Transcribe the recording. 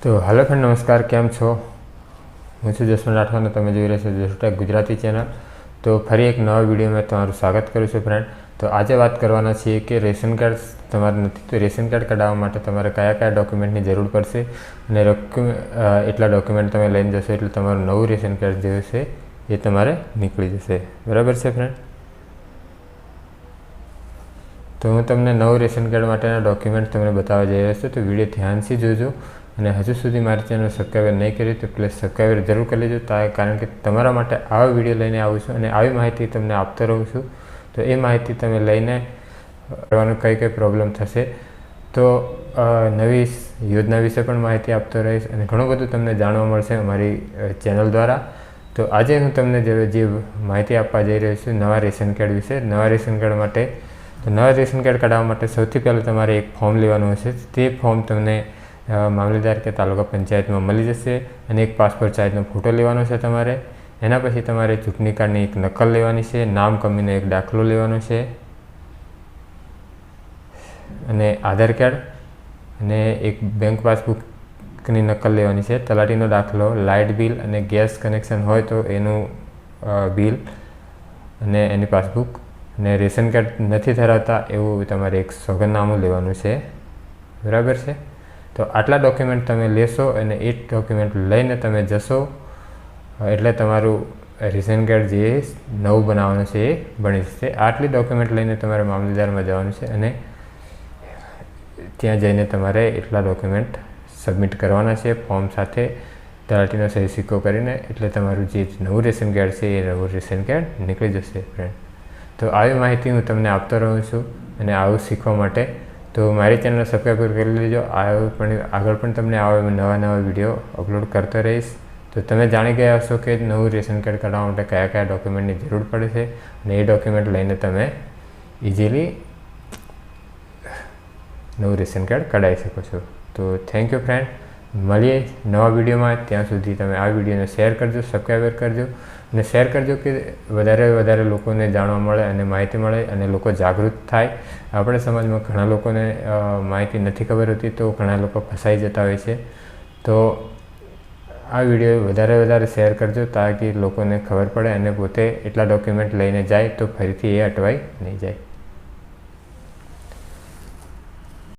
તો hello friend नमस्कार केम छो हूँ छूँ जसवंत राठवा ने तमे जोई रह्या छो जसटेक गुजराती चेनल। तो फरी एक नवा विडियो में तमारुं स्वागत करूँ छुं फ्रेंड। तो आज बात करवाना छीए कि रेशन कार्ड तमारे नथी तो रेशन कार्ड कढाववा माटे तमारे कया कया डॉक्यूमेंटनी जरूर पड़शे अने एटला डॉक्यूमेंट तमे लईने जशो एटले तमारुं नवुं रेशन कार्ड जे छे ए तमारे निकળી जशे। बराबर छे फ्रेंड। तो हूँ तमने नवुं रेशन कार्ड माटेना डॉक्यूमेंट तमने बताववा जई रह्यो छुं। तो विडियो ध्यानथी जोजो અને હજુ સુધી મારી ચેનલ સબસ્ક્રાઈબ નહીં કરી તો પ્લીઝ સબસ્ક્રાઈબ જરૂર કરી લેજો કારણ કે તમારા માટે આવા વિડીયો લઈને આવું છું અને આવી માહિતી તમને આપતો રહું છું। તો એ માહિતી તમે લઈને કરવાનો કઈ પ્રોબ્લેમ થશે તો નવી યોજના વિશે પણ માહિતી આપતો રહીશ અને ઘણું બધું તમને જાણવા મળશે અમારી ચેનલ દ્વારા। તો આજે હું તમને જે માહિતી આપવા જઈ રહ્યો છું નવા રેશન કાર્ડ વિશે। નવા રેશન કાર્ડ માટે તો નવા રેશન કાર્ડ કઢાવવા માટે સૌથી પહેલાં તમારે એક ફોર્મ લેવાનું હશે। તે ફોર્મ તમને मामलेदार के तालुका पंचायत में मळी जशे अने एक पासपोर्ट साइजनो फोटो लेवानो छे तमारे। एना पछी तमारे चूंटणी कार्डनी एक नकल लेवानी छे, नाम कमीनो एक दाखलो लेवानो छे अने आधार कार्ड अने एक बैंक पासबुकनी नकल लेवानी छे, तलाटीनो दाखलो, लाइट बिल अने गैस कनेक्शन होय तो एनुं बिल अने एनी पासबुक अने रेशन कार्ड नथी धरावता एवुं तमारे एक सोगंदनामું लेवानुं छे। बराबर छे। तो आटला डॉक्यूमेंट तमे लेशो अने ए डॉक्यूमेंट लईने तमे जशो एटले तमारुं रेशन कार्ड जे नवुं बनाववानुं छे ए बनी जशे। आटली डॉक्यूमेंट लईने तमारे मामलेदारमां जवानुं छे अने त्यां जईने तमारे एटला डॉक्यूमेंट सबमिट करवाना छे फॉर्म साथे तलाटीनो सही सिक्को करीने एटले तमारुं जे नवुं रेशन कार्ड छे ए नवुं रेशन कार्ड निकળી जशे फ्रेंड। तो આવી માહિતી હું તમને આપતો રહું છું અને આવું શીખવા માટે तो मारी चैनल सब्सक्राइब कर लीजो। आगळ पण तमने आवा नवा नवा विडियो अपलोड करते रहीश। तो तमे जाणी गया हशो कि नवुं रेशन कार्ड कढाववा माटे कया कया डॉक्यूमेंटनी जरूर पड़े छे अने ए डॉक्यूमेंट लईने तमे इजीली नवुं रेशन कार्ड कढावी शको छो। तो थैंक यू फ्रेंड। मळीए नवा विडियो में। त्यां सुधी तमे आ विडियोने शेर करजो, सब्सक्राइब करजो અને શેર કરજો કે વધારે લોકોને જાણવા મળે અને માહિતી મળે અને લોકો જાગૃત થાય। આપણે સમાજમાં ઘણા લોકોને માહિતી નથી ખબર હોતી તો ઘણા લોકો ફસાઈ જતા હોય છે। તો આ વિડીયો વધારે શેર કરજો તાકી લોકોને ખબર પડે અને પોતે એટલા ડોક્યુમેન્ટ લઈને જાય તો ફરીથી એ અટવાઈ નહીં જાય।